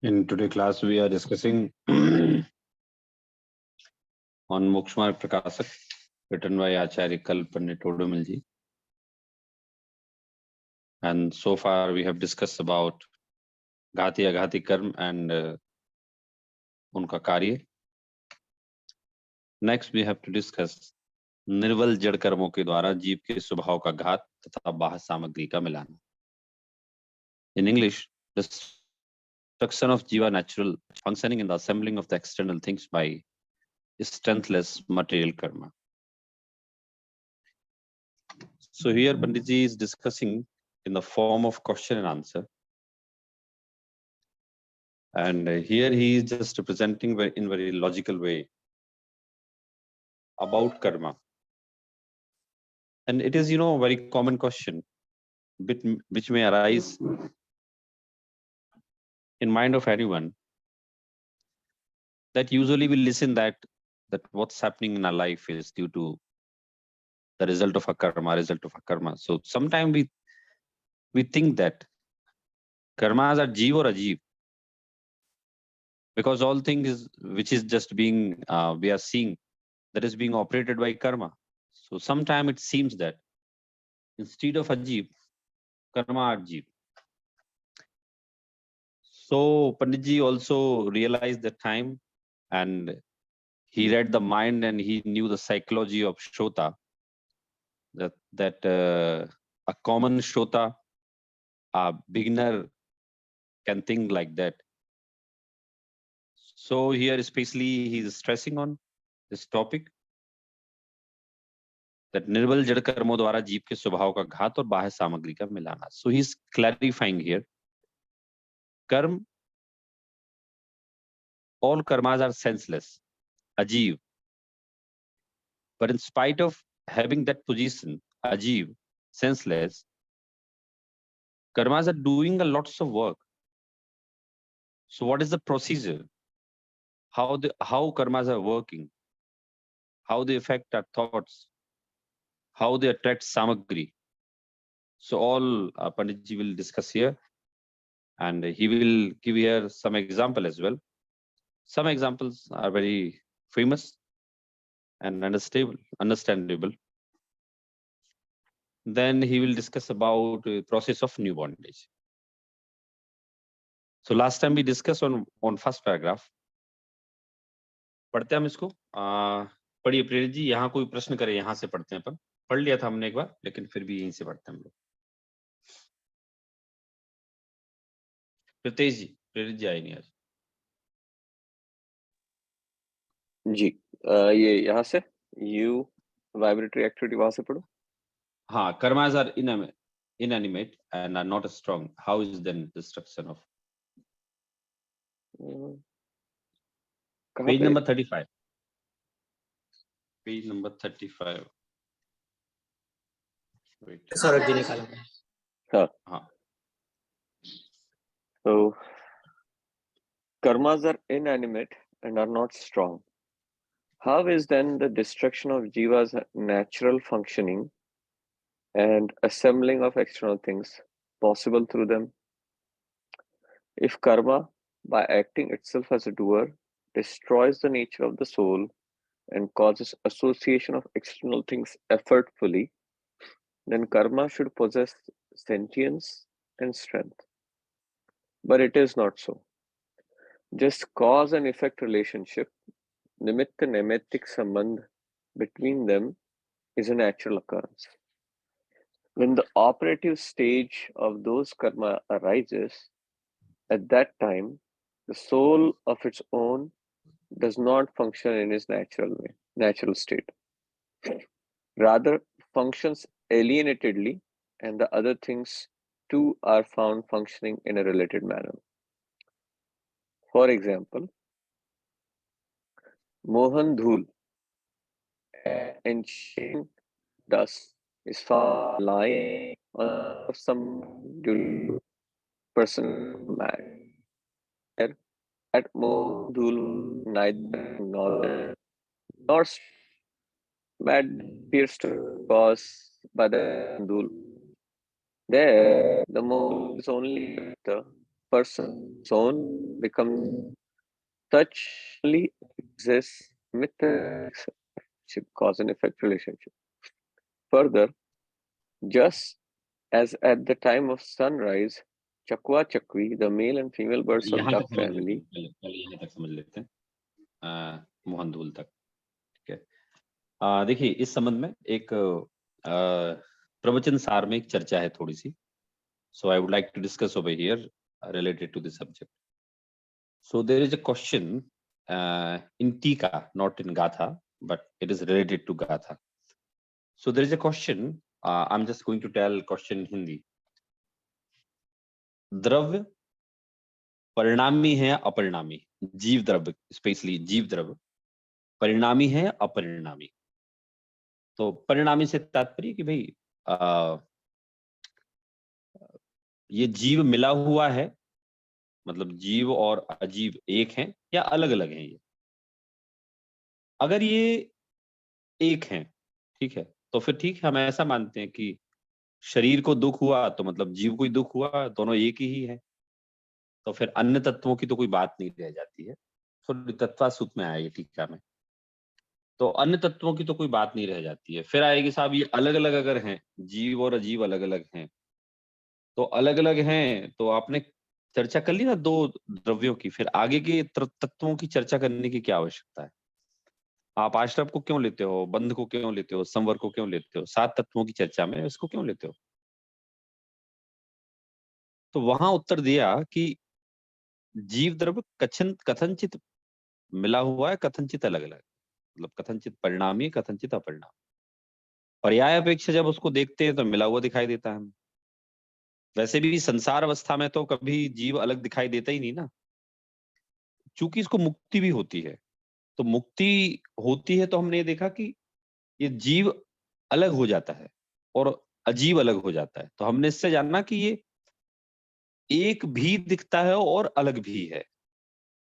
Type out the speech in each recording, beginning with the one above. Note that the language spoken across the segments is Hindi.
In today's class, we are discussing on Mokshamarg Prakasak, written by Acharya Kalpannit Odumilji. And so far, we have discussed about Ghati Aghati Karm and unka karya. Next, we have to discuss निर्बल जड़ कर्मों के द्वारा जीव के स्वभाव का घात तथा बाह्य सामग्री का मिलान. In English, the destruction of jiva natural functioning in the assembling of the external things by strengthless material karma. So here Panditji is discussing in the form of question and answer. And here he is just representing in very logical way about karma. And it is, a very common question which may arise in mind of anyone, that usually we listen that what's happening in our life is due to the result of a karma. So sometimes we think that karmas are jeev or ajeev, because all things which is just being we are seeing that is being operated by karma. So sometimes it seems that instead of ajeev, karma are jeev. So Panditji also realized the time, and he read the mind and he knew the psychology of Shota, that a common Shota, a beginner can think like that. So here especially he is stressing on this topic, that निर्बल जड़ कर्मों द्वारा जीव के स्वभाव का घात और बाह्य सामग्री का मिलाना. So he is clarifying here. Karm, all karmas are senseless, ajeev. But in spite of having that position, ajeev, senseless, karmas are doing a lots of work. So what is the procedure? How karmas are working? How they affect our thoughts? How they attract samagri? So all Panditji will discuss here, and he will give here some example as well. Some examples are very famous and understandable. Then he will discuss about the process of new bondage. So last time we discussed on first paragraph. पढ़ते हैं हम इसको. पढ़िए प्रेरित जी, यहाँ कोई प्रश्न करे, यहाँ से पढ़ते हैं. अपन पढ़ लिया था हमने एक बार, लेकिन फिर भी यहीं से पढ़ते हैं हम लोग. प्रीतेश जी, प्रेरित जी आए नहीं आज. जी ये यहाँ से यू वाइब्रेटरी एक्टिविटी वहां से पढ़ो. हाँ, karmas are inanimate and are not strong. How is then destruction of? Page number 35. Page number 35. Wait. Saurabh ji निकालो. हाँ. So karmas are inanimate and are not strong. How is then the destruction of jiva's natural functioning and assembling of external things possible through them? If karma, by acting itself as a doer, destroys the nature of the soul and causes association of external things effortfully, then karma should possess sentience and strength. But it is not so. Just cause and effect relationship, nimitta naimittik sambandh between them is a natural occurrence. When the operative stage of those karma arises, at that time, the soul of its own does not function in its natural state. Rather, functions alienatedly, and the other things too are found functioning in a related manner. For example, Mohan Dhul and Shane dust is found lying on some person mad. At Mohan Dhul neither knowledge nor mad appears to cause by the Dhul. There, the Mohan is only the person's own become touchly exists with the cause and effect relationship. Further, just as at the time of sunrise, Chakwa Chakwi, the male and female birds of यहाँ duck तक समझ लेते family, हैं, पहले यहाँ तक समझ लेते हैं, मोहन धूल तक। ठीक है, देखिए इस संबंध में एक प्रवचन सार में एक चर्चा है थोड़ी सी। So I would like to discuss over here related to this subject. So there is a question in Tika, not in Gatha, but it is related to Gatha. So there is a question. I'm just going to tell question in Hindi. द्रव्य परिणामी है या अपरिणामी? जीव द्रव्य, स्पेशली जीव द्रव्य परिणामी है या अपरिणामी? तो परिणामी से तात्पर्य कि भाई ये जीव मिला हुआ है, मतलब जीव और अजीव एक हैं या अलग अलग हैं? ये अगर ये एक हैं, ठीक है, तो फिर ठीक है, हम ऐसा मानते हैं कि शरीर को दुख हुआ तो मतलब जीव को ही दुख हुआ, दोनों एक ही है। तो फिर अन्य तत्वों की तो कोई बात नहीं रह जाती है। थोड़ी तत्वासूत्र में आएगी टीका में, तो अन्य तत्वों की तो कोई बात नहीं रह जाती है। फिर आएगी साहब ये अलग अलग अगर हैं, जीव और अजीव अलग अलग हैं, तो अलग अलग हैं तो आपने चर्चा कर ली ना दो द्रव्यों की, फिर आगे के तत्वों की चर्चा करने की क्या आवश्यकता है? आप आश्रम को क्यों लेते हो, बंध को क्यों लेते हो, संवर को क्यों लेते हो, 7 तत्वों की चर्चा में इसको क्यों लेते हो? तो वहां उत्तर दिया कि जीव द्रव्य कथनचित मिला हुआ है, कथनचित अलग अलग, मतलब कथनचित परिणामी, कथनचित अपरिणामी। पर्याय अपेक्षा जब उसको देखते हैं तो मिला हुआ दिखाई देता है हमें। वैसे भी संसार अवस्था में तो कभी जीव अलग दिखाई देता ही नहीं ना, चूंकि इसको मुक्ति भी होती है। तो मुक्ति होती है तो हमने ये देखा कि ये जीव अलग हो जाता है और अजीव अलग हो जाता है। तो हमने इससे जानना कि ये एक भी दिखता है और अलग भी है।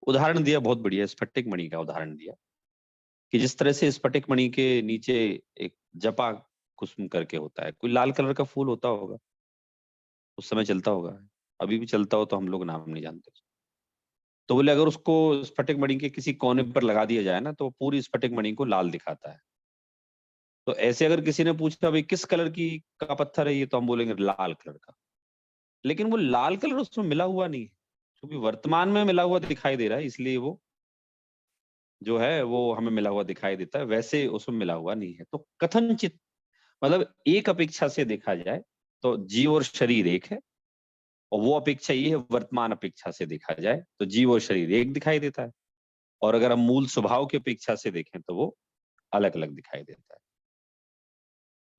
उदाहरण दिया बहुत बढ़िया, स्फटिक मणि का उदाहरण दिया कि जिस तरह से स्फटिक मणि के नीचे एक जपा कुसुम करके होता है, कोई लाल कलर का फूल होता होगा, उस समय चलता होगा, अभी भी चलता हो तो हम लोग नाम नहीं जानते। तो बोले अगर उसको स्फटिक मणि के किसी कोने पर लगा दिया जाए ना तो पूरी स्फटिक मणि को लाल दिखाता है। तो ऐसे अगर किसी ने पूछा भाई किस कलर की का पत्थर है ये, तो हम बोलेंगे लाल कलर का। लेकिन वो लाल कलर उसमें मिला हुआ नहीं है, क्योंकि वर्तमान में मिला हुआ दिखाई दे रहा है, इसलिए वो जो है वो हमें मिला हुआ दिखाई देता है, वैसे उसमें मिला हुआ नहीं है। तो कथनचित मतलब एक अपेक्षा से देखा जाए तो जीव और शरीर एक है, और वो अपेक्षा ये है वर्तमान अपेक्षा से देखा जाए तो जीव और शरीर एक दिखाई देता है, और अगर हम मूल स्वभाव की अपेक्षा से देखें तो वो अलग अलग दिखाई देता है।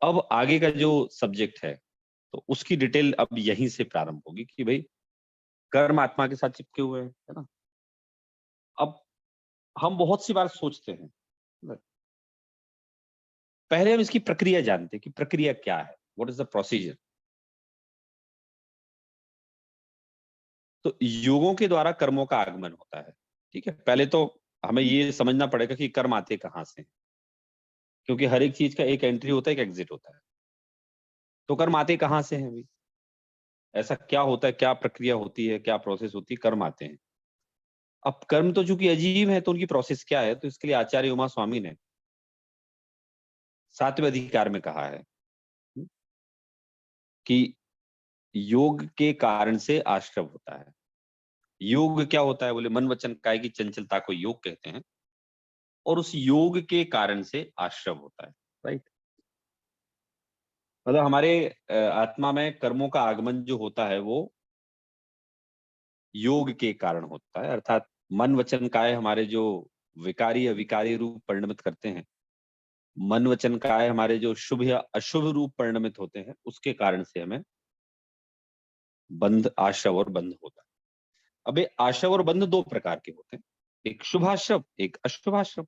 अब आगे का जो सब्जेक्ट है तो उसकी डिटेल अब यहीं से प्रारंभ होगी कि भाई कर्म आत्मा के साथ चिपके हुए हैं, है ना। अब हम बहुत सी बार सोचते हैं, पहले हम इसकी प्रक्रिया जानते हैं कि प्रक्रिया क्या है, व्हाट इज द प्रोसीजर। तो योगों के द्वारा कर्मों का आगमन होता है, ठीक है। पहले तो हमें ये समझना पड़ेगा कि कर्म आते कहाँ से, क्योंकि हर एक चीज का एक एंट्री होता है, एक एग्जिट होता है। तो कर्म आते कहाँ से हैं भाई, ऐसा क्या होता है, क्या प्रक्रिया होती है, क्या प्रोसेस होती है, कर्म आते हैं। अब कर्म तो चूंकि अजीब है तो उनकी प्रोसेस क्या है, तो इसके लिए आचार्य उमा स्वामी ने 7वें अधिकार में कहा है कि योग के कारण से आश्रव होता है। योग क्या होता है, बोले मन वचन काया की चंचलता को योग कहते हैं, और उस योग के कारण से आश्रव होता है, राइट। मतलब हमारे आत्मा में कर्मों का आगमन जो होता है वो योग के कारण होता है, अर्थात मन वचन काय हमारे जो विकारी अविकारी रूप परिणमित करते हैं, मन वचन काय हमारे जो शुभ या अशुभ रूप परिणमित होते हैं, उसके कारण से हमें बंध, आश्रव और बंध होता है। अब ये आश्रव और बंध दो प्रकार के होते हैं, एक शुभाश्रव, एक अशुभाश्रव।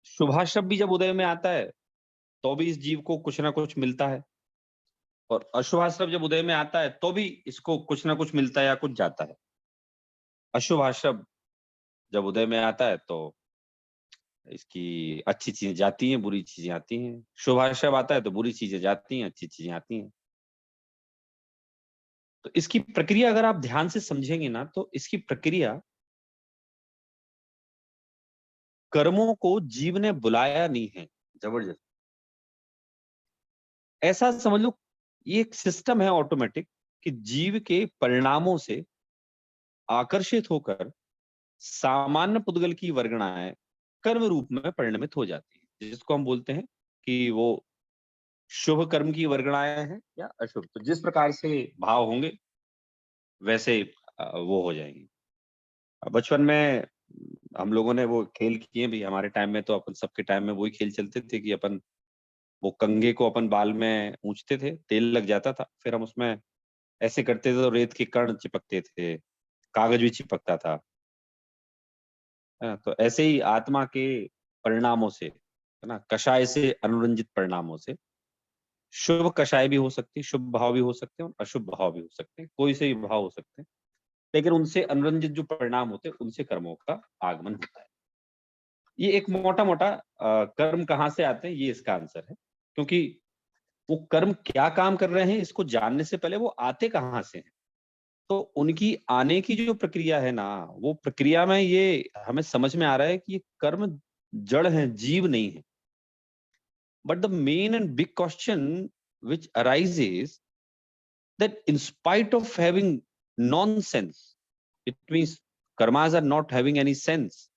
शुभाश्रव भी जब उदय में आता है तो भी इस जीव को कुछ ना कुछ मिलता है, और अशुभाश्रव जब उदय में आता है तो भी इसको कुछ ना कुछ मिलता है या कुछ जाता है। अशुभाश्रव जब उदय में आता है तो इसकी अच्छी चीजें जाती हैं, बुरी चीजें आती हैं। शुभाश्रव आता है तो बुरी चीजें जाती हैं, अच्छी चीजें आती हैं। तो इसकी प्रक्रिया अगर आप ध्यान से समझेंगे ना, तो इसकी प्रक्रिया कर्मों को जीव ने बुलाया नहीं है जबरदस्त। ऐसा समझ लो, ये एक सिस्टम है ऑटोमेटिक कि जीव के परिणामों से आकर्षित होकर सामान्य पुद्गल की वर्गणाएं कर्म रूप में परिणमित हो जाती है, जिसको हम बोलते हैं कि वो शुभ कर्म की वर्गणाएं हैं या अशुभ। तो जिस प्रकार से भाव होंगे वैसे वो हो जाएंगे। बचपन में हम लोगों ने वो खेल किए भी, हमारे टाइम में तो अपन सबके टाइम में वही खेल चलते थे कि अपन वो कंघे को अपन बाल में पूंछते थे, तेल लग जाता था, फिर हम उसमें ऐसे करते थे तो रेत के कण चिपकते थे, कागज भी चिपकता था। तो ऐसे ही आत्मा के परिणामों से, है ना, कषाय से अनुरंजित परिणामों से शुभ कषाय भी हो सकती है, शुभ भाव भी हो सकते हैं और अशुभ भाव भी हो सकते हैं, कोई से भी भाव हो सकते हैं, लेकिन उनसे अनुरंजित जो परिणाम होते हैं उनसे कर्मों का आगमन होता है। ये एक मोटा मोटा कर्म कहाँ से आते हैं, ये इसका आंसर है। क्योंकि वो कर्म क्या काम कर रहे हैं इसको जानने से पहले वो आते कहाँ से हैं। तो उनकी आने की जो प्रक्रिया है ना, वो प्रक्रिया में ये हमें समझ में आ रहा है कि ये कर्म जड़ हैं, जीव नहीं है। But the main and big question which arises that in spite of having non-sense, it means karmas are not having any sense,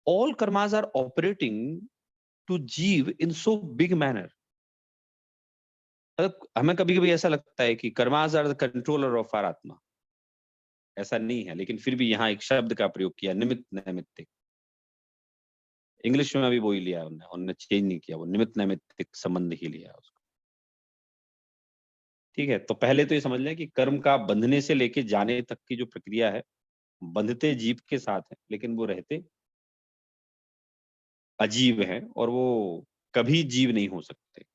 all karmas are operating to जीव in so big manner. मतलब हमें कभी कभी ऐसा लगता है कि karmas are the controller of our atma, ऐसा नहीं है, लेकिन फिर भी यहाँ एक शब्द का प्रयोग किया, निमित्त नैमित्तिक। इंग्लिश में भी वही लिया उन्होंने, उन्होंने चेंज नहीं किया, वो निमित्त नैमित्तिक संबंध ही लिया उसको। ठीक है, तो पहले तो ये समझ लें कि कर्म का बंधने से लेके जाने तक की जो प्रक्रिया है, बंधते जीव के साथ है, लेकिन वो रहते अजीव हैं और वो कभी जीव नहीं हो सकते।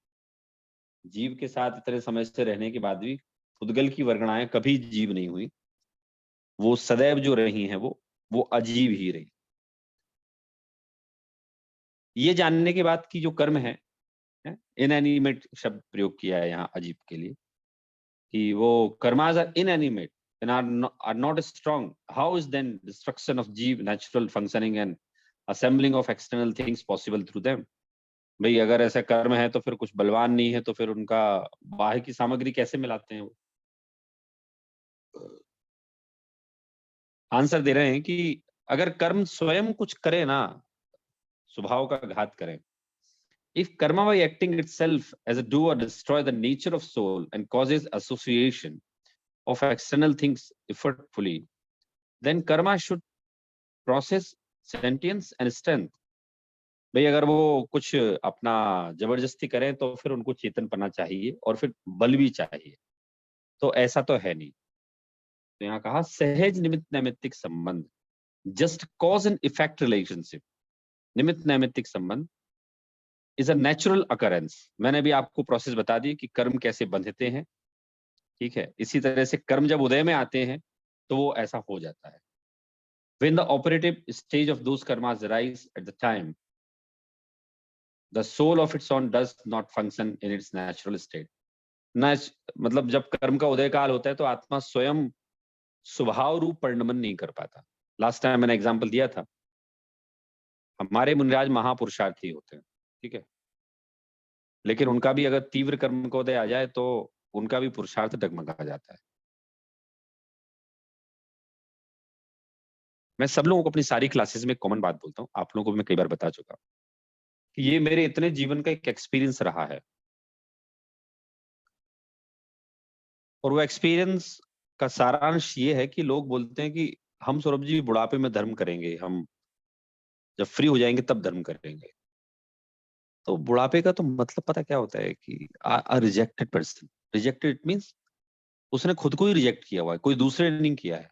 जीव के साथ इतने समय से रहने के बाद भी पुद्गल की वर्गणाएं कभी जीव नहीं हुई, वो सदैव जो रही हैं वो अजीब ही रही। ये जानने के बाद कि जो कर्म है, इनएनिमेट शब्द प्रयोग किया है यहाँ अजीब के लिए, कि वो karmas are inanimate and are not strong. How is then destruction of जीव, natural functioning and assembling of external things possible through them? भाई अगर ऐसा कर्म है तो फिर कुछ बलवान नहीं है, तो फिर उनका बाह्य की सामग्री कैसे मिलाते हैं वो? आंसर दे रहे हैं कि अगर कर्म स्वयं कुछ करे ना, स्वभाव का घात करे, if karma by acting itself as a doer destroy the nature of soul and causes association of external things effortfully, then karma should process sentience and strength. भाई अगर वो कुछ अपना जबरदस्ती करें तो फिर उनको चेतनपना चाहिए और फिर बल भी चाहिए, तो ऐसा तो है नहीं। तो यहाँ कहा सहज निमित्त नैमित्तिक संबंध, just cause and effect relationship. निमित्त नैमित्तिक संबंध इज अ नेचुरल अकरेंस। मैंने भी आपको प्रोसेस बता दी कि कर्म कैसे बंधते हैं, ठीक है। इसी तरह से कर्म जब उदय में आते हैं तो वो ऐसा हो जाता है। When the operative stage of those karmas arise at the time, the soul of its own does not function in its natural state. मतलब जब कर्म का उदय काल होता है तो आत्मा स्वयं स्वभाव रूप परिणमन नहीं कर पाता। लास्ट टाइम मैंने एग्जांपल दिया था, हमारे मुनिराज महापुरुषार्थी होते हैं, ठीक है, लेकिन उनका भी अगर तीव्र कर्म का उदय आ जाए तो उनका भी पुरुषार्थ डगमगा जाता है। मैं सब लोगों को अपनी सारी क्लासेस में कॉमन बात बोलता हूँ, आप लोगों को भी मैं कई बार बता चुका कि ये मेरे इतने जीवन का एक एक्सपीरियंस रहा है, और वो एक्सपीरियंस का सारांश ये है कि लोग बोलते हैं कि हम सौरभ जी बुढ़ापे में धर्म करेंगे, हम जब फ्री हो जाएंगे तब धर्म करेंगे। तो बुढ़ापे का तो मतलब पता क्या होता है कि rejected person. Rejected it means उसने खुद को ही रिजेक्ट किया हुआ है, कोई दूसरे ने नहीं किया है।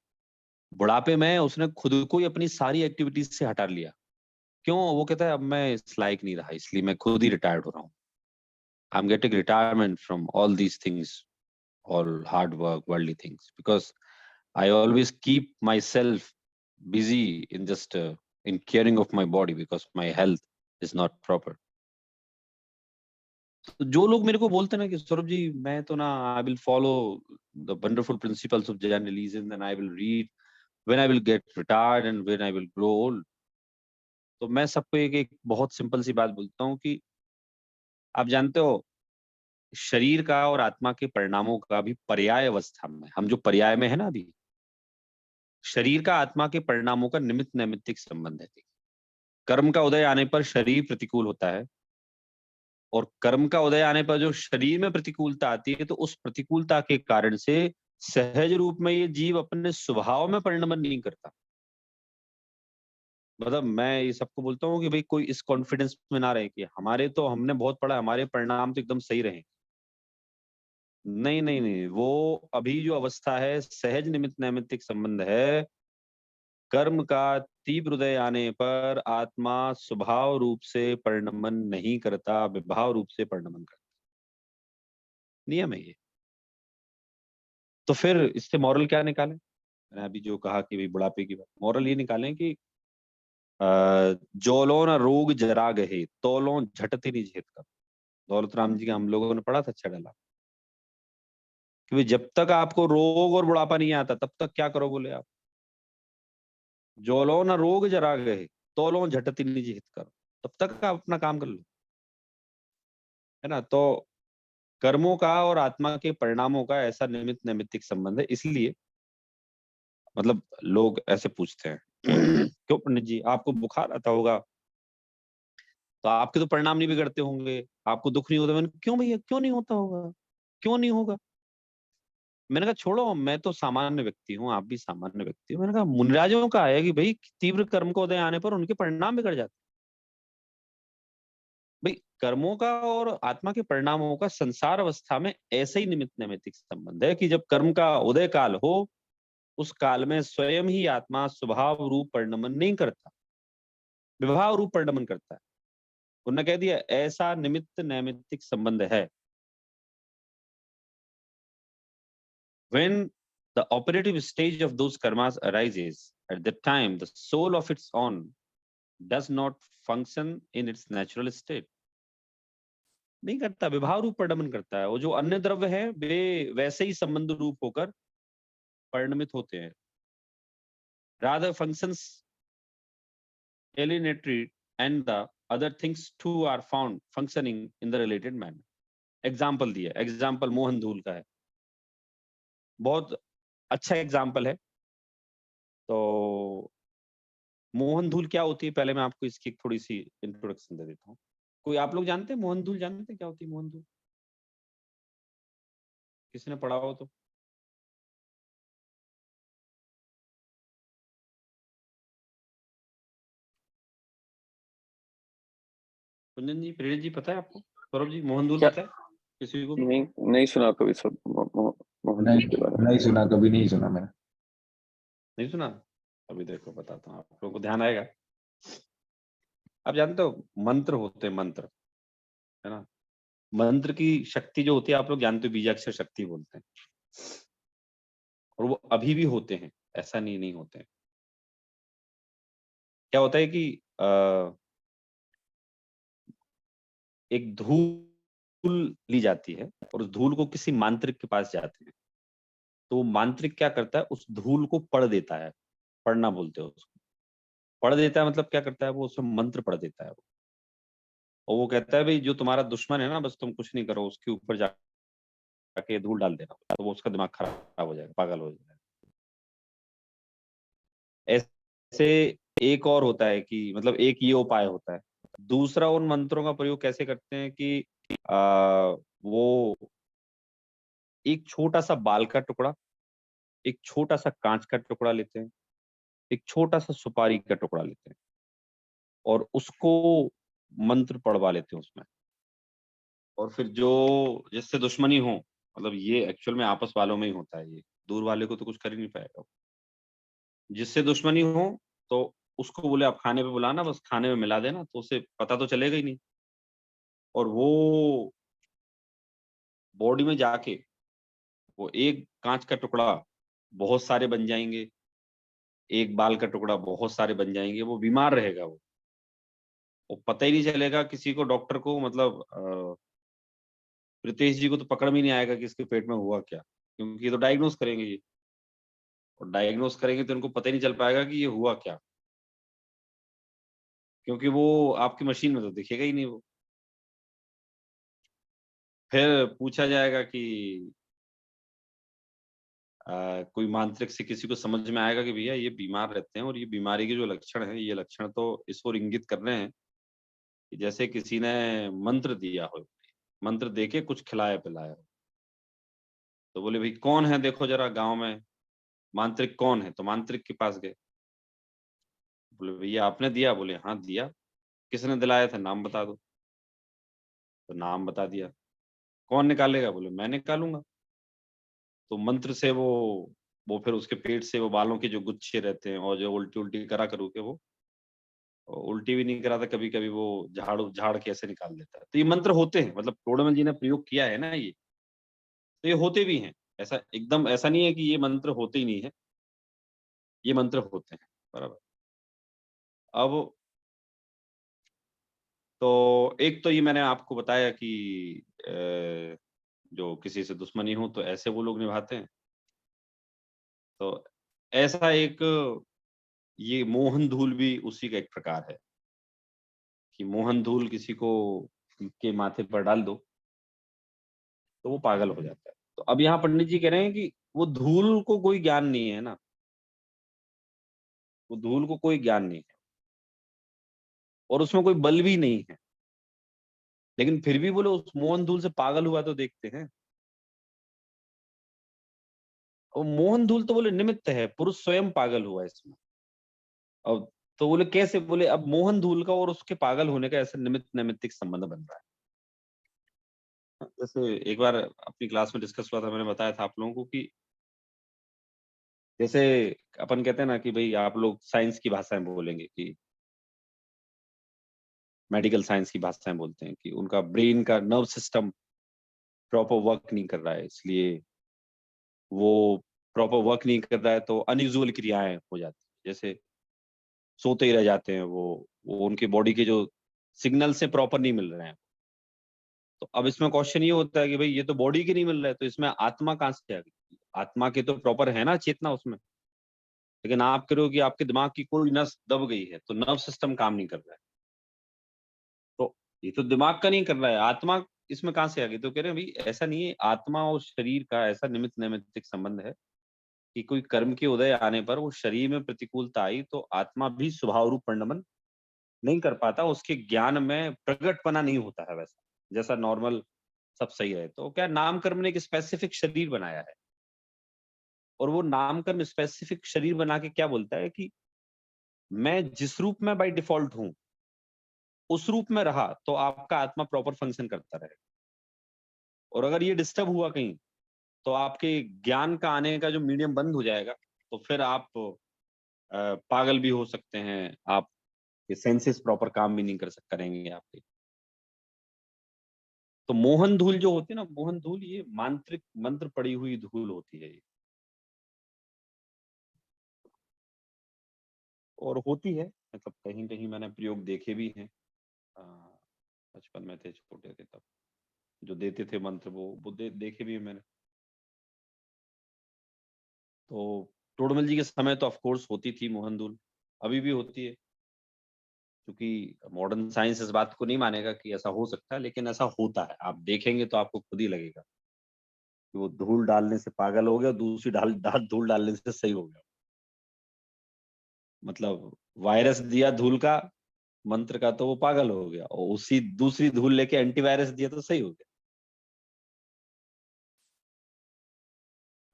बुढ़ापे में उसने खुद को ही अपनी सारी एक्टिविटीज से हटा लिया। क्यों? वो कहता है अब मैं इस लायक नहीं रहा, इसलिए मैं खुद ही रिटायर्ड हो रहा हूँ। I am getting retirement from all these things, all hard work, worldly things, because I always keep myself busy in just in caring of my body because my health is not proper. तो जो लोग मेरे को बोलते हैं ना कि सौरभ जी मैं तो ना I will follow the wonderful principles of Jain religion and I will read when I will get retired and when I will grow old, तो मैं सबको एक बहुत सिंपल सी बात बोलता हूँ कि आप जानते हो शरीर का और आत्मा के परिणामों का भी पर्याय अवस्था में, हम जो पर्याय में है ना अभी, शरीर का आत्मा के परिणामों का निमित्त नैमित्तिक संबंध है। कर्म का उदय आने पर शरीर प्रतिकूल होता है, और कर्म का उदय आने पर जो शरीर में प्रतिकूलता आती है, तो उस प्रतिकूलता के कारण से सहज रूप में ये जीव अपने स्वभाव में परिणमन नहीं करता। मतलब मैं ये सबको बोलता हूँ कि भाई कोई इस कॉन्फिडेंस में ना रहे कि हमारे तो हमने बहुत पढ़ा, हमारे परिणाम तो एकदम सही रहे। नहीं नहीं नहीं, वो अभी जो अवस्था है सहज निमित्त नैमित्तिक संबंध है। कर्म का तीव्र उदय आने पर आत्मा स्वभाव रूप से परिणमन नहीं करता, विभाव रूप से परिणमन करता, नियम है ये। तो फिर इससे मॉरल क्या निकालें? मैंने अभी जो कहा कि भाई बुढ़ापे की बात, मॉरल ये निकालें कि जोलो न रोग जरा गहे, तोलो झटति निज हित कर। दौलत राम जी का हम लोगों ने पढ़ा था अच्छा डाला कि भाई जब तक आपको रोग और बुढ़ापा नहीं आता तब तक क्या करो बोले आप, जोलो न रोग जरा गहे, तोलो झटति निज हित कर, तब तक आप अपना काम कर लो, है ना। तो कर्मों का और आत्मा के परिणामों का ऐसा निमित्त नैमित्तिक संबंध है। इसलिए मतलब लोग ऐसे पूछते हैं क्यों पंडित जी आपको बुखार आता होगा तो आपके तो परिणाम नहीं बिगड़ते होंगे, आपको दुख नहीं होता। मैंने क्यों भैया, क्यों नहीं होता होगा, क्यों नहीं होगा? मैंने कहा छोड़ो, मैं तो सामान्य व्यक्ति हूँ, आप भी सामान्य व्यक्ति हो। मैंने कहा मुनिराजों का है कि भाई तीव्र कर्म को उदय आने पर उनके परिणाम बिगड़ जाते। भाई कर्मों का और आत्मा के परिणामों का संसार अवस्था में ऐसे ही निमित्त नैमित्तिक संबंध है कि जब कर्म का उदय काल हो, उस काल में स्वयं ही आत्मा स्वभाव रूप परिणमन नहीं करता, विभाव रूप परिणमन करता है। उन्होंने कह दिया ऐसा निमित्त नैमित्तिक संबंध है। When the operative stage of those karmas arises, at that time the soul of its own does not function in its natural state. नहीं करता, विभाव रूप परिणमन करता है। वो जो अन्य द्रव्य है वे वैसे ही संबंध रूप होकर परिणमित होते हैं। Rather functions alienatory and the other things too are found functioning in the related manner. Example दिया, एग्जाम्पल मोहन धूल का है, बहुत अच्छा एग्जाम्पल है। तो मोहन धूल क्या होती है, पहले मैं आपको इसकी थोड़ी सी इंट्रोडक्शन दे देता हूँ। कोई आप लोग जानते हैं मोहन धूल, जानते हैं क्या होती है मोहन धूल? किसी ने पढ़ा हो तो? कुंजन जी, प्रेरित जी, पता है आपको? सौरभ जी, मोहन धूल क्या? पता है किसी को? नहीं, नहीं सुना कभी सब मोहन नहीं, जी के बारे में। नहीं सुना, कभी नहीं सुना मैंने। नहीं सुना? अभी देखो बताता हूँ, आप लोगों को ध्यान आएगा। आप जानते हो मंत्र होते हैं, मंत्र, है ना। मंत्र की शक्ति जो होती है आप लोग जानते हो, बीजाक्षर शक्ति बोलते हैं, और वो अभी भी होते हैं, ऐसा नहीं होते हैं। क्या होता है कि एक धूल ली जाती है और उस धूल को किसी मांत्रिक के पास जाते हैं, तो वो मांत्रिक क्या करता है, उस धूल को पढ़ देता है, पढ़ना बोलते हैं उसको। पढ़ देता है मतलब क्या करता है, वो उसमें मंत्र पढ़ देता है वो, और वो कहता है भाई जो तुम्हारा दुश्मन है ना, बस तुम कुछ नहीं करो, उसके ऊपर जाके धूल डाल देना, तो वो उसका दिमाग खराब हो जाएगा, पागल हो जाएगा। ऐसे एक और होता है कि मतलब एक ये उपाय होता है। दूसरा उन मंत्रों का प्रयोग कैसे करते हैं कि वो एक छोटा सा बाल का टुकड़ा, एक छोटा सा कांच का टुकड़ा लेते हैं, एक छोटा सा सुपारी का टुकड़ा लेते हैं, और उसको मंत्र पढ़वा लेते हैं उसमें। और फिर जो जिससे दुश्मनी हो, मतलब ये एक्चुअल में आपस वालों में ही होता है, ये दूर वाले को तो कुछ कर ही नहीं पाएगा। जिससे दुश्मनी हो तो उसको बोले आप खाने पे बुलाना, बस खाने में मिला देना, तो उसे पता तो चलेगा ही नहीं, और वो बॉडी में जाके वो एक कांच का टुकड़ा बहुत सारे बन जाएंगे, एक बाल का टुकड़ा बहुत सारे बन जाएंगे, वो बीमार रहेगा, वो पता ही नहीं चलेगा किसी को, डॉक्टर को, मतलब प्रीतेश जी को तो पकड़ में नहीं आएगा कि इसके पेट में हुआ क्या, क्योंकि ये तो डायग्नोस करेंगे ये, और डायग्नोस करेंगे तो इनको पता ही नहीं चल पाएगा कि ये हुआ क्या, क्योंकि वो आपकी मशीन में तो दिखेगा ही नहीं वो। फिर पूछा जाएगा कि कोई मांत्रिक से किसी को समझ में आएगा कि भैया ये बीमार रहते हैं और ये बीमारी के जो लक्षण हैं, ये लक्षण तो इस ओर इंगित कर रहे हैं कि जैसे किसी ने मंत्र दिया हो, मंत्र देके कुछ खिलाया पिलाया हो। तो बोले भाई कौन है देखो जरा गांव में, मांत्रिक कौन है, तो मांत्रिक के पास गए। बोले भैया आपने दिया, बोले हाँ दिया। किसने दिलाया था, नाम बता दो। तो नाम बता दिया। कौन निकालेगा, बोले मैं निकालूंगा। तो मंत्र से वो फिर उसके पेट से वो बालों के जो गुच्छे रहते हैं और जो उल्टी उल्टी करा करू के वो, और उल्टी भी नहीं कराता, कभी कभी वो झाड़ू झाड़ के ऐसे निकाल देता है। तो ये मंत्र होते हैं, मतलब टोडरमल जी ने प्रयोग किया है ना ये, तो ये होते भी हैं। ऐसा एकदम ऐसा नहीं है कि ये मंत्र होते ही नहीं है, ये मंत्र होते हैं। बराबर। अब तो एक तो ये मैंने आपको बताया कि जो किसी से दुश्मनी हो तो ऐसे वो लोग निभाते हैं। तो ऐसा एक ये मोहन धूल भी उसी का एक प्रकार है कि मोहन धूल किसी को के माथे पर डाल दो तो वो पागल हो जाता है। तो अब यहाँ पंडित जी कह रहे हैं कि वो धूल को कोई ज्ञान नहीं है ना, वो धूल को कोई ज्ञान नहीं है और उसमें कोई बल भी नहीं है, लेकिन फिर भी बोले उस मोहन धूल से पागल हुआ तो देखते हैं। और मोहन धूल तो बोले निमित्त है, पुरुष स्वयं पागल हुआ इसमें। अब तो बोले कैसे, बोले अब मोहन धूल का और उसके पागल होने का ऐसा निमित्त नैमित्तिक संबंध बन रहा है। जैसे एक बार अपनी क्लास में डिस्कस हुआ था, मैंने बताया था आप लोगों को कि जैसे अपन कहते हैं ना कि भाई आप लोग साइंस की भाषाएं बोलेंगे कि मेडिकल साइंस की भाषाएं बोलते हैं कि उनका ब्रेन का नर्व सिस्टम प्रॉपर वर्क नहीं कर रहा है, इसलिए वो प्रॉपर वर्क नहीं कर रहा है तो अनयूजुअल क्रियाएं हो जाती है, जैसे सोते ही रह जाते हैं वो उनकी बॉडी के जो सिग्नल से प्रॉपर नहीं मिल रहे हैं। तो अब इसमें क्वेश्चन ये होता है कि भाई ये तो बॉडी के नहीं मिल रहा है, तो इसमें आत्मा कहाँ से आ गई? आत्मा के तो प्रॉपर है ना चेतना उसमें, लेकिन आप कह रहे हो कि आपके दिमाग की कोई नस दब गई है तो नर्व सिस्टम काम नहीं कर रहा है। तो ये तो दिमाग का नहीं कर रहा है, आत्मा इसमें कहाँ से आ गई? तो कह रहे हैं भाई ऐसा नहीं है, आत्मा और शरीर का ऐसा निमित्त नैमित्तिक संबंध है कि कोई कर्म के उदय आने पर वो शरीर में प्रतिकूलता आई तो आत्मा भी स्वभाव रूप परिणमन नहीं कर पाता, उसके ज्ञान में प्रगटपना नहीं होता है वैसा, जैसा नॉर्मल सब सही है। तो क्या नाम कर्म ने एक स्पेसिफिक शरीर बनाया है, और वो नाम कर्म स्पेसिफिक शरीर बना के क्या बोलता है कि मैं जिस रूप में बाय डिफॉल्ट हूं उस रूप में रहा तो आपका आत्मा प्रॉपर फंक्शन करता रहेगा, और अगर ये डिस्टर्ब हुआ कहीं तो आपके ज्ञान का आने का जो मीडियम बंद हो जाएगा, तो फिर आप पागल भी हो सकते हैं, आप सेंसेस प्रॉपर काम भी नहीं कर सक करेंगे आपके। तो मोहन धूल जो होती है ना, मोहन धूल ये मांत्रिक मंत्र पड़ी हुई धूल होती है ये, और होती है, मतलब कहीं कहीं मैंने प्रयोग देखे भी हैं। अ, बचपन में थे, छोटे थे तब जो देते थे मंत्र वो देखे भी हैं मैंने। तो टोडरमल जी के समय तो ऑफ कोर्स होती थी मोहन धूल, अभी भी होती है, क्योंकि मॉडर्न साइंस इस बात को नहीं मानेगा कि ऐसा हो सकता है, लेकिन ऐसा होता है। आप देखेंगे तो आपको खुद ही लगेगा कि वो धूल डालने से पागल हो गया, दूसरी धूल डालने से सही हो गया। मतलब वायरस दिया धूल का, मंत्र का, तो वो पागल हो गया, और उसी दूसरी धूल लेके एंटीवायरस दिया तो सही हो गया।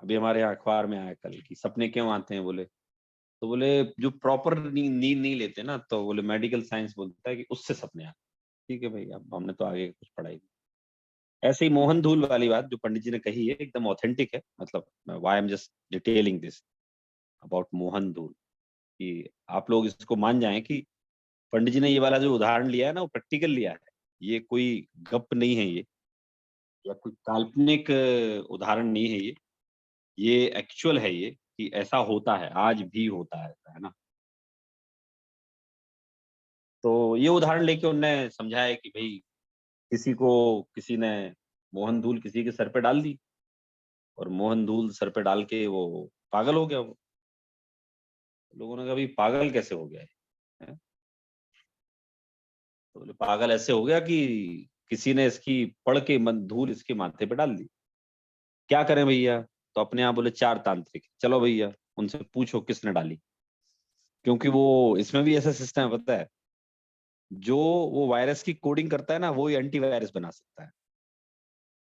अभी हमारे यहाँ अखबार में आया कल कि सपने क्यों आते हैं, बोले तो बोले जो प्रॉपर नींद नहीं लेते ना, तो बोले मेडिकल साइंस बोलता है कि उससे सपने आते हैं। ठीक है भाई, अब हमने तो आगे कुछ पढ़ाई नहीं। ऐसे ही मोहन धूल वाली बात जो पंडित जी ने कही है एकदम ऑथेंटिक है, मतलब why I am just detailing this about Mohan धूल, कि आप लोग इसको मान जाएं कि पंडित जी ने ये वाला जो उदाहरण लिया है ना वो प्रैक्टिकल लिया है, ये कोई गप नहीं है ये, या कोई काल्पनिक उदाहरण नहीं है ये एक्चुअल है ये, कि ऐसा होता है, आज भी होता है ऐसा, है ना। तो ये उदाहरण लेके उनने समझाया कि भाई किसी को किसी ने मोहन धूल किसी के सर पे डाल दी और मोहन धूल सर पे डाल के वो पागल हो गया। वो लोगों ने कहा भाई पागल कैसे हो गया है? तो बोले पागल ऐसे हो गया कि किसी ने इसकी पढ़ के मन धूल इसके माथे पे डाल दी। क्या करें भैया? तो अपने आप बोले 4 तांत्रिक, चलो भैया उनसे पूछो किसने डाली। क्योंकि वो इसमें भी ऐसा सिस्टम है पता है, जो वो वायरस की कोडिंग करता है ना वो ही एंटीवायरस बना सकता है।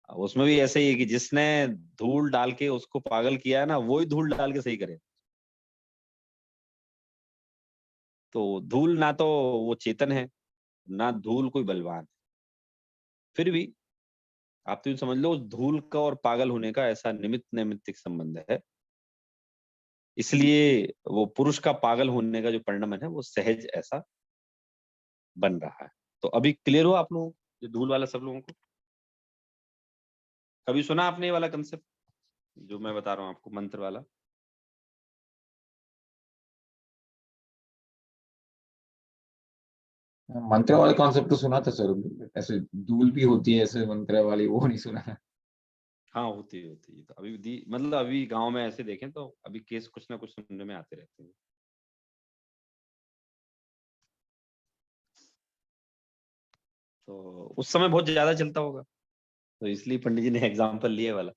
उसमें भी ऐसे ही है कि जिसने धूल डाल के उसको पागल किया है ना वो ही धूल डाल के सही करे। तो धूल ना तो वो चेतन है, ना धूल कोई बलवान है। फिर भी आप तो यूं समझ लो उस धूल का और पागल होने का ऐसा निमित्त नैमित्तिक संबंध है। इसलिए वो पुरुष का पागल होने का जो परिणमन है वो सहज ऐसा बन रहा है। तो अभी क्लियर हो आप लोगों को ये धूल वाला सब लोगों को? कभी सुना आपने ये वाला कंसेप्ट जो मैं बता रहा हूँ आपको मंत्र वाला? मंत्र वाले कॉन्सेप्ट तो सुना था सर, ऐसे धूल भी होती है ऐसे मंत्र वाली, वो नहीं सुना है। हाँ होती है। तो अभी मतलब अभी गांव में ऐसे देखें तो अभी केस कुछ ना कुछ सुनने में आते रहते हैं। तो उस समय बहुत ज्यादा चलता होगा तो इसलिए पंडित जी ने एग्जाम्पल लिए वाला।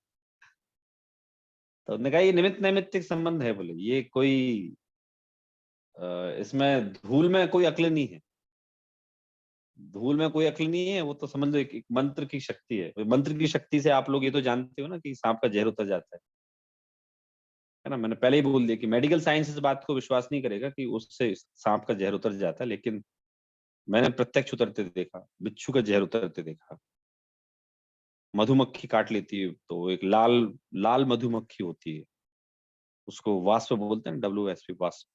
तो उन्होंने कहा ये निमित्त नैमित्तिक संबंध है, बोले ये कोई इसमें धूल में कोई अक्ल नहीं है। धूल में कोई अक्ल नहीं है, वो तो समझ लो एक मंत्र की शक्ति है। मंत्र की शक्ति से आप लोग ये तो जानते हो ना कि सांप का जहर उतर जाता है ना। मैंने पहले ही बोल दिया कि मेडिकल साइंस इस बात को विश्वास नहीं करेगा कि उससे सांप का जहर उतर जाता है, लेकिन मैंने प्रत्यक्ष उतरते देखा, बिच्छू का जहर उतरते देखा। मधुमक्खी काट लेती है तो एक लाल लाल मधुमक्खी होती है, उसको वास्प बोलते हैं, WSP वास्प,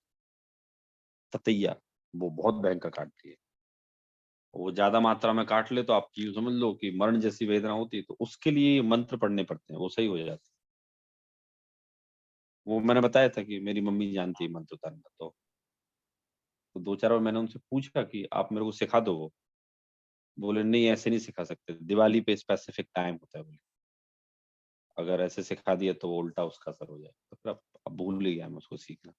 ततैया, वो बहुत भयंकर काटती है। वो ज्यादा मात्रा में काट ले तो आप यूं समझ लो कि मरण जैसी वेदना होती है, तो उसके लिए मंत्र पढ़ने पड़ते हैं, वो सही हो जाती है। वो मैंने बताया था कि मेरी मम्मी जानती है मंत्र उतारना। तो 2-4 बार मैंने उनसे पूछा कि आप मेरे को सिखा दो। वो बोले नहीं ऐसे नहीं सिखा सकते, दिवाली पे स्पेसिफिक टाइम होता है बोले, अगर ऐसे सिखा दिया तो वो उल्टा उसका असर हो जाए। तो फिर अब भूल ही गया मैं उसको सीखना,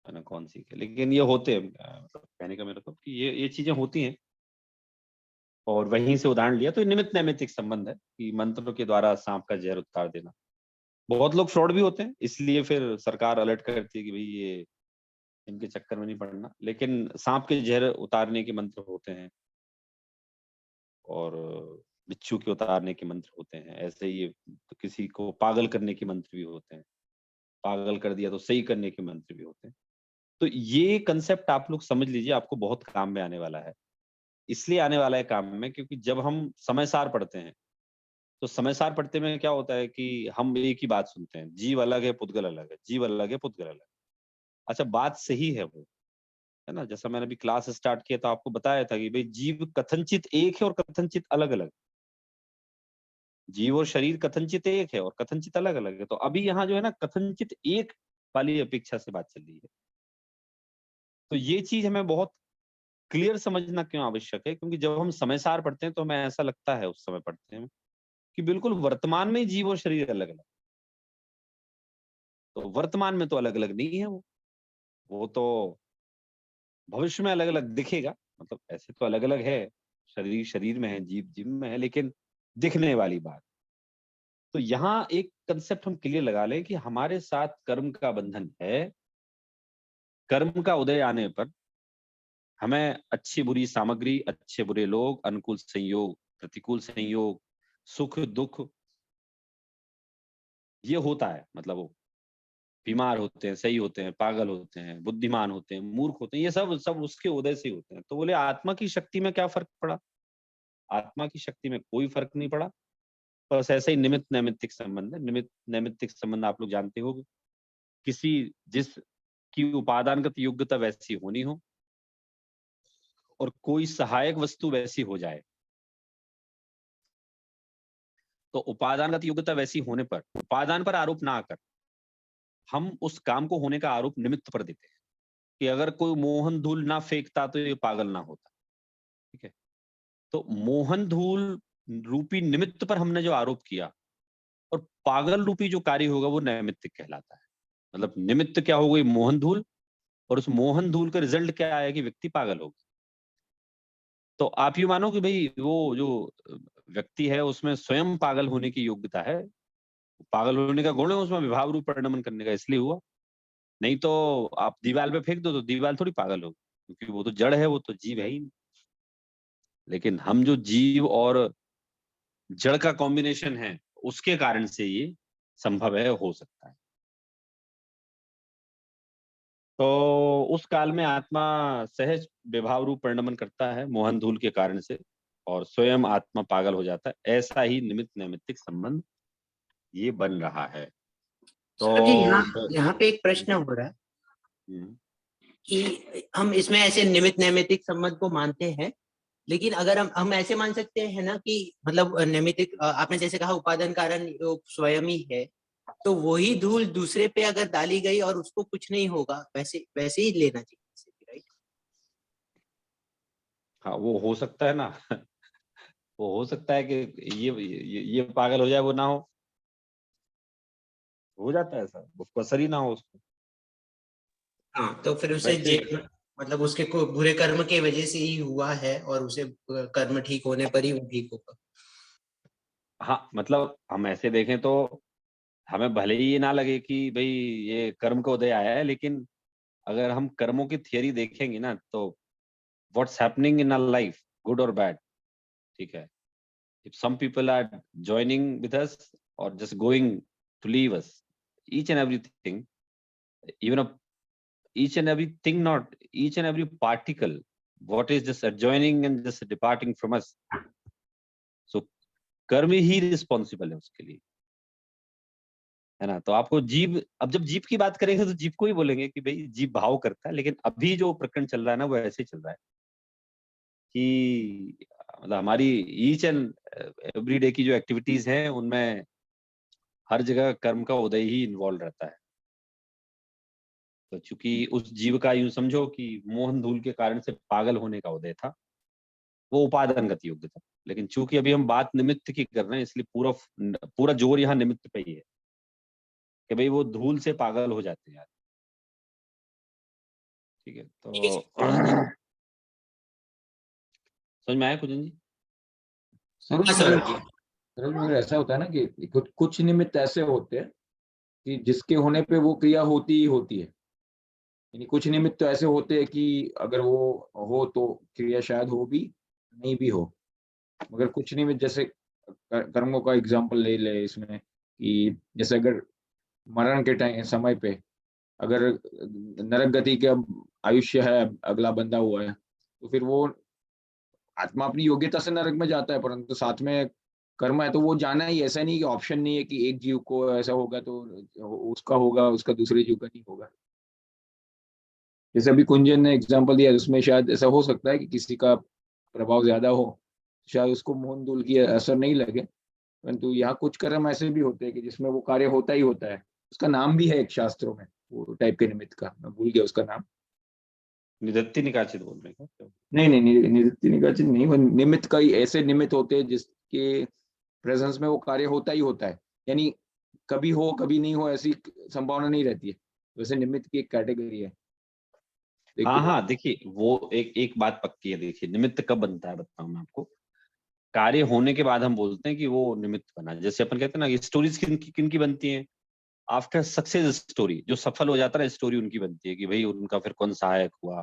मैंने कौन सीखे। लेकिन ये होते हैं, मतलब कहने का मेरा तो कि ये चीजें होती हैं। और वहीं से उदाहरण लिया तो ये निमित्त नैमित्तिक संबंध है कि मंत्रों के द्वारा सांप का जहर उतार देना। बहुत लोग फ्रॉड भी होते हैं, इसलिए फिर सरकार अलर्ट करती है कि भाई ये इनके चक्कर में नहीं पड़ना। लेकिन सांप के जहर उतारने के मंत्र होते हैं और बिच्छू के उतारने के मंत्र होते हैं। ऐसे ही तो किसी को पागल करने के मंत्र भी होते हैं, पागल कर दिया तो सही करने के मंत्र भी होते हैं। तो ये कंसेप्ट आप लोग समझ लीजिए, आपको बहुत काम में आने वाला है। इसलिए आने वाला है काम में क्योंकि जब हम समय सार पढ़ते हैं तो समय सार पढ़ते में क्या होता है कि हम एक ही बात सुनते हैं, जीव अलग है पुद्गल अलग है, जीव अलग है पुद्गल अलग है। अच्छा बात सही है वो, है ना। जैसा मैंने अभी क्लास स्टार्ट किया तो आपको बताया था कि भाई जीव कथनचित एक है और कथनचित अलग अलग। जीव और शरीर कथनचित एक है और कथनचित अलग अलग है। तो अभी यहाँ जो है ना कथनचित एक वाली अपेक्षा से बात चल रही है। तो ये चीज हमें बहुत क्लियर समझना क्यों आवश्यक है, क्योंकि जब हम समय सार पढ़ते हैं तो हमें ऐसा लगता है उस समय पढ़ते हैं कि बिल्कुल वर्तमान में ही जीव और शरीर अलग अलग। तो वर्तमान में तो अलग अलग नहीं है वो तो भविष्य में अलग अलग दिखेगा। मतलब ऐसे तो अलग अलग है, शरीर शरीर में है, जीव जीव में है, लेकिन दिखने वाली बात। तो यहाँ एक कंसेप्ट हम क्लियर लगा लें कि हमारे साथ कर्म का बंधन है। कर्म का उदय आने पर हमें अच्छी बुरी सामग्री, अच्छे बुरे लोग, अनुकूल संयोग, प्रतिकूल संयोग, सुख दुख, ये होता है। मतलब वो बीमार होते हैं, सही होते हैं, पागल होते हैं, बुद्धिमान होते हैं, मूर्ख होते हैं, ये सब सब उसके उदय से ही होते हैं। तो बोले आत्मा की शक्ति में क्या फर्क पड़ा? आत्मा की शक्ति में कोई फर्क नहीं पड़ा। बस ऐसे ही निमित्त नैमित्तिक संबंध है। निमित्त नैमित्तिक संबंध आप लोग जानते हो, किसी जिस की उपादानगत योग्यता वैसी होनी हो और कोई सहायक वस्तु वैसी हो जाए। तो उपादानगत योग्यता वैसी होने पर उपादान पर आरोप ना आकर हम उस काम को होने का आरोप निमित्त पर देते हैं कि अगर कोई मोहन धूल ना फेंकता तो ये पागल ना होता। ठीक है। तो मोहन धूल रूपी निमित्त पर हमने जो आरोप किया, और पागल रूपी जो कार्य होगा वो नैमित्तिक कहलाता है। मतलब निमित्त क्या हो गई? मोहन धूल, और उस मोहन धूल का रिजल्ट क्या आया कि व्यक्ति पागल हो गया। तो आप ये मानो कि भाई वो जो व्यक्ति है उसमें स्वयं पागल होने की योग्यता है, पागल होने का गुण है उसमें, विभाव रूप परिणमन करने का, इसलिए हुआ। नहीं तो आप दीवार पे फेंक दो तो दीवार थोड़ी पागल होगी, क्योंकि वो तो जड़ है, वो तो जीव है ही नहीं। लेकिन हम जो जीव और जड़ का कॉम्बिनेशन है, उसके कारण से ये संभव है, हो सकता है। तो उस काल में आत्मा सहज विभाव रूप परिणमन करता है मोहन धूल के कारण से, और स्वयं आत्मा पागल हो जाता है। ऐसा ही निमित्त नैमित्तिक संबंध ये बन रहा है। तो सर जी यहाँ पे एक प्रश्न हो रहा है हम्म, कि हम इसमें ऐसे निमित्त नैमित्तिक संबंध को मानते हैं, लेकिन अगर हम ऐसे मान सकते हैं ना कि मतलब नैमित्तिक, आपने जैसे कहा उपादान कारण योग स्वयं ही है, तो वही धूल दूसरे पे अगर डाली गई और उसको कुछ नहीं होगा, वैसे वैसे ही लेना चाहिए, राइट? हाँ वो हो सकता है ना। वो हो सकता है कि ये पागल हो जाए, वो ना हो जाता है ऐसा, उसको असर ही ना हो उसको। हाँ, तो फिर उसे वैसे मतलब उसके को बुरे कर्म के वजह से ही हुआ है, और उसे कर्म ठीक होने पर ही वो ठीक होगा। हाँ, मतलब हम ऐसे देखें तो हमें भले ही ये ना लगे कि भाई ये कर्म का उदय आया है, लेकिन अगर हम कर्मों की थियरी देखेंगे ना, तो what's happening in our life, good और बैड, ठीक है, if some people are joining with us or just going to leave us, each and everything, even a each and everything, not each and every particle, what is just adjoining and just departing from us, so कर्म ही रिस्पॉन्सिबल है उसके लिए, है ना। तो आपको जीव, अब जब जीव की बात करेंगे तो जीव को ही बोलेंगे कि भाई जीव भाव करता है, लेकिन अभी जो प्रकरण चल रहा है ना वो ऐसे चल रहा है कि मतलब हमारी ईच एंड एवरी डे की जो एक्टिविटीज हैं उनमें हर जगह कर्म का उदय ही इन्वॉल्व रहता है। तो चूंकि उस जीव का यूं समझो कि मोहन धूल के कारण से पागल होने का उदय था, वो उपादानगत योग्य था। लेकिन चूंकि अभी हम बात निमित्त की कर रहे हैं, इसलिए पूरा पूरा जोर यहाँ निमित्त पे ही है कि भाई वो धूल से पागल हो जाते हैं यार। ठीक है, ठीक है तो सर। समझ में आया कुजन जी? सर हाँ समझ गया। सर मगर ऐसा होता है ना कि कुछ निमित्त ऐसे होते हैं कि जिसके होने पे वो क्रिया होती ही होती है। यानी कुछ निमित्त तो ऐसे होते हैं कि अगर वो हो तो क्रिया शायद हो भी, नहीं भी हो। मगर कुछ निमित्त जैसे कर्मों का एग्जांपल ले ले इसमें कि जैसे अगर मरण के टाइम समय पे अगर नरक गति का आयुष्य है, अगला बंदा हुआ है, तो फिर वो आत्मा अपनी योग्यता से नरक में जाता है, परंतु साथ में कर्म है तो वो जाना ही। ऐसा नहीं कि ऑप्शन नहीं है कि एक जीव को ऐसा होगा तो उसका होगा, उसका दूसरे जीव का नहीं होगा। जैसे अभी कुंजन ने एग्जांपल दिया, उसमें शायद ऐसा हो सकता है कि किसी का प्रभाव ज्यादा हो, शायद उसको मोहन धूल की असर नहीं लगे, परंतु यहाँ कुछ कर्म ऐसे भी होते हैं कि जिसमें वो कार्य होता ही होता है। उसका नाम भी है एक शास्त्रों में, वो टाइप के निमित्त का, मैं भूल गया उसका नाम। निदत्ति निकाचित बोल रहे हैं? नहीं, निवृत्ति निकाचित नहीं, वो निमित्त का ही, ऐसे निमित्त होते हैं जिसके प्रेजेंस में वो कार्य होता ही होता है। यानी कभी हो कभी नहीं हो ऐसी संभावना नहीं रहती है। वैसे निमित्त की एक कैटेगरी है। हाँ हाँ, देखिए वो एक बात पक्की है। देखिए निमित्त कब बनता है बताऊं मैं आपको। कार्य होने के बाद हम बोलते हैं कि वो निमित्त बना। जैसे अपन कहते हैं ना कि स्टोरीज किन की बनती हैं? आफ्टर सक्सेस स्टोरी, जो सफल हो जाता है ना स्टोरी उनकी बनती है कि भाई उनका फिर कौन सहायक हुआ,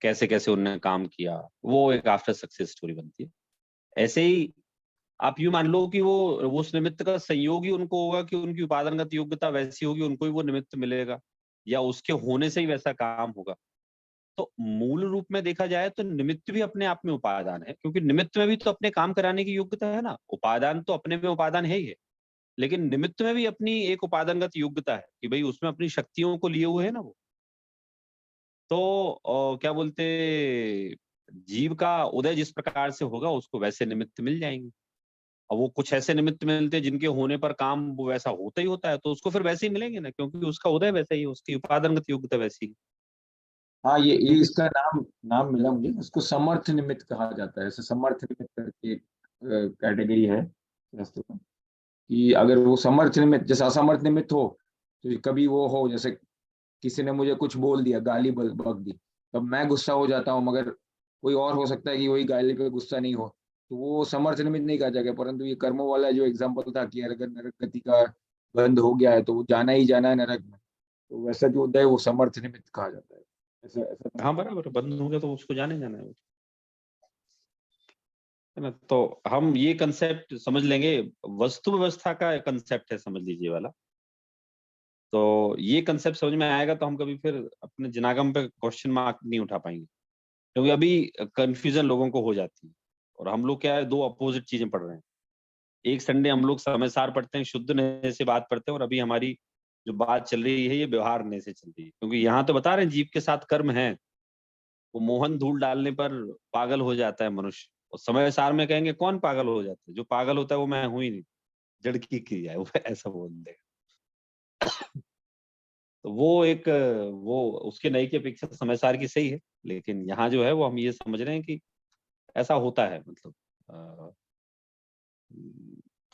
कैसे कैसे उन्होंने काम किया, वो एक आफ्टर सक्सेस स्टोरी बनती है। ऐसे ही आप यूं मान लो कि वो उस निमित्त का संयोग ही उनको होगा कि उनकी उपादानगत योग्यता वैसी होगी, उनको ही वो निमित्त मिलेगा, या उसके होने से ही वैसा काम होगा। तो मूल रूप में देखा जाए तो निमित्त भी अपने आप में उपादान है, क्योंकि निमित्त में भी तो अपने काम कराने की योग्यता है ना। उपादान तो अपने में उपादान है ही है, लेकिन निमित्त में भी अपनी एक उपादानगत योग्यता है कि भाई उसमें अपनी शक्तियों को लिए हुए है ना वो। तो क्या बोलते, जीव का उदय जिस प्रकार से होगा उसको वैसे निमित्त मिल जाएंगे। और वो कुछ ऐसे निमित्त मिलते हैं जिनके होने पर काम वो वैसा होता ही होता है, तो उसको फिर वैसे ही मिलेंगे ना, क्योंकि उसका उदय वैसा ही है, उसकी उपादानगत योग्यता वैसी है। हाँ, ये इसका नाम नाम मिला मुझे, उसको समर्थ निमित्त कहा जाता है। ऐसे समर्थ निमित्त करके कैटेगरी है शास्त्र में कि अगर वो समर्थ निमित्त, जैसे असमर्थ निमित्त हो, तो कभी वो हो, जैसे किसी ने मुझे कुछ बोल दिया, गाली बक दी, तब मैं गुस्सा हो जाता हूँ, मगर कोई और हो सकता है कि वही गाली पे गुस्सा नहीं हो, तो वो समर्थ निमित्त नहीं कहा जाएगा। परंतु ये कर्मों वाला जो एग्जाम्पल था कि अगर नरक गति का बंद हो गया है तो वो जाना ही जाना है नरक में, तो वैसा जो होता है वो समर्थ निमित्त कहा जाता है। ऐसा ऐसा हाँ बराबर, बंद हो गया तो उसको जाने जाना है ना। तो हम ये कंसेप्ट समझ लेंगे, वस्तु व्यवस्था का कंसेप्ट है, समझ लीजिए वाला। तो ये कंसेप्ट समझ में आएगा तो हम कभी फिर अपने जनागम पे क्वेश्चन मार्क नहीं उठा पाएंगे, क्योंकि अभी कंफ्यूजन लोगों को हो जाती है। और हम लोग क्या है, दो अपोजिट चीजें पढ़ रहे हैं। एक संडे हम लोग समय सार पढ़ते हैं, शुद्ध नए से बात पढ़ते हैं, और अभी हमारी जो बात चल रही है ये व्यवहार नए से चल रही है। क्योंकि यहाँ तो बता रहे हैं जीव के साथ कर्म है, वो मोहन धूल डालने पर पागल हो जाता है मनुष्य। और समय सार में कहेंगे कौन पागल हो जाता है, जो पागल होता है वो मैं हूं ही नहीं, जड़ की क्रिया है वो, ऐसा बोल देगा। तो वो एक, वो उसके नई की अपेक्षा समय सार की सही है, लेकिन यहाँ जो है वो हम ये समझ रहे हैं कि ऐसा होता है। मतलब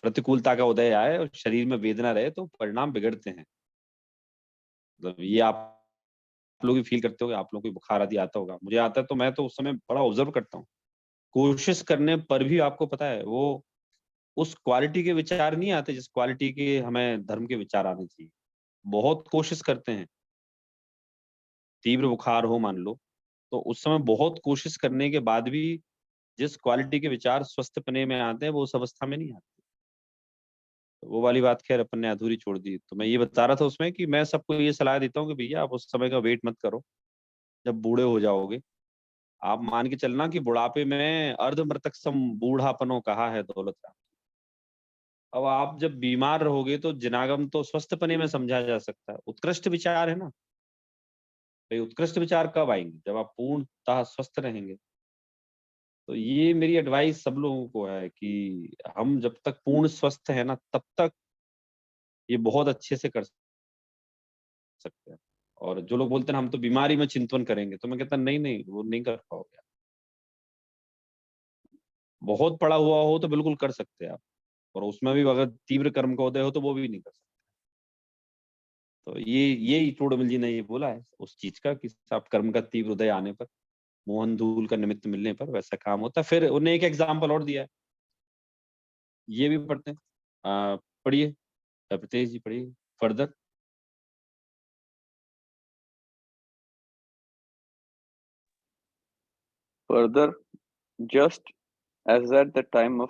प्रतिकूलता का उदय आए और शरीर में वेदना रहे तो परिणाम बिगड़ते हैं। मतलब ये आप लोग भी फील करते होगे, आप लोगों को बुखार आदि आता होगा, मुझे आता है, तो मैं तो उस समय बड़ा ऑब्जर्व करता हूँ। कोशिश करने पर भी आपको पता है वो उस क्वालिटी के विचार नहीं आते जिस क्वालिटी के हमें धर्म के विचार आने चाहिए। बहुत कोशिश करते हैं, तीव्र बुखार हो मान लो, तो उस समय बहुत कोशिश करने के बाद भी जिस क्वालिटी के विचार स्वस्थ पने में आते हैं वो उस अवस्था में नहीं आते। तो वो वाली बात खैर अपन ने अधूरी छोड़ दी। तो मैं ये बता रहा था उसमें कि मैं सबको ये सलाह देता हूँ कि भैया आप उस समय का वेट मत करो, जब बूढ़े हो जाओगे। आप मान के चलना कि बुढ़ापे में अर्धमृतक सम बूढ़ापनो कहा है दौलत राम। अब आप जब बीमार रहोगे तो जनागम तो स्वस्थ पने में समझा जा सकता है, उत्कृष्ट विचार है ना भाई। उत्कृष्ट विचार कब आएंगे, जब आप पूर्णतः स्वस्थ रहेंगे। तो ये मेरी एडवाइस सब लोगों को है कि हम जब तक पूर्ण स्वस्थ है ना, तब तक ये बहुत अच्छे से कर सकते हैं। और जो लोग बोलते हैं हम तो बीमारी में चिंतन करेंगे, तो मैं कहता नहीं नहीं, वो नहीं कर पाओगे। बहुत पड़ा हुआ हो तो बिल्कुल कर सकते हैं आप, और उसमें भी अगर तीव्र कर्म का उदय हो तो वो भी नहीं कर सकते। तो ये टोडमिल जी ने ये बोला है उस चीज का कि आप कर्म का तीव्र उदय आने पर, मोहन धूल का निमित्त मिलने पर वैसा काम होता है। फिर उन्हें एक एग्जाम्पल और दिया है, ये भी पढ़ते हैं। पढ़िए प्रतेश जी, पढ़िए further. Further, just as at the time of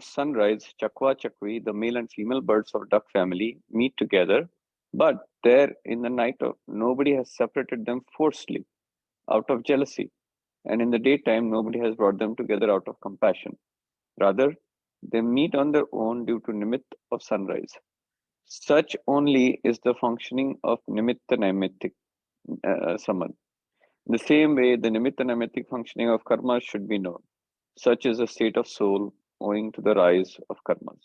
sunrise, Chakwa Chakwi, the male and female birds of duck family, meet together, but there in the night nobody has separated them forcibly out of jealousy, and in the daytime nobody has brought them together out of compassion. Rather, they meet on their own due to nimitt of sunrise. Such only is the functioning of nimitta naimittik samad. In the same way, the nimitta naimittik functioning of karmas should be known. Such is the state of soul owing to the rise of karmas.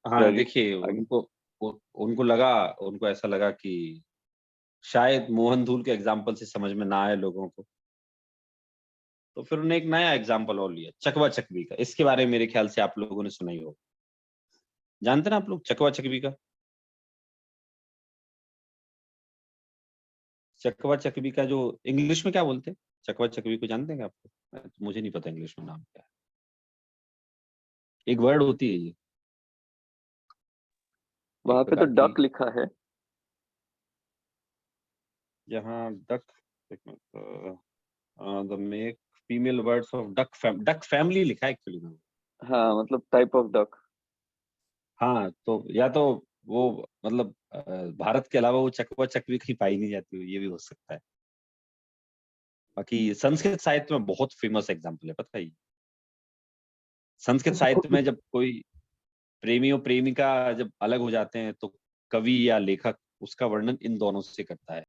हाँ Rajiv, देखिए, आगे। उनको ऐसा लगा कि शायद मोहन धूल के एग्जाम्पल से समझ में ना आए लोगों को, तो फिर उन्होंने एक नया एग्जाम्पल और लिया, चकवा चकवी का। इसके बारे में मेरे ख्याल से आप लोगों ने सुना ही होगा। जानते ना आप लोग चकवा चकवी का? चकवा चकवी का जो इंग्लिश में क्या बोलते हैं, चकवा चकवी को जानते हैं क्या आप लोग? मुझे नहीं पता इंग्लिश में नाम क्या है, एक वर्ड होती है ये, वहां पे तो प्रकार की। डक लिखा है। यहाँ duck, the make female words of duck family लिखा है एक्चुअली में। हाँ, मतलब टाइप ऑफ डक। हाँ तो या तो वो मतलब भारत के अलावा वो चकवा चकवी कहीं पाई नहीं जाती हो, ये भी हो सकता है। बाकी संस्कृत साहित्य में बहुत फेमस एग्जाम्पल है, पता है ये। संस्कृत साहित्य में जब कोई प्रेमी और प्रेमिका जब अलग हो जाते हैं तो कवि या लेखक उसका वर्णन इन दोनों से करता है।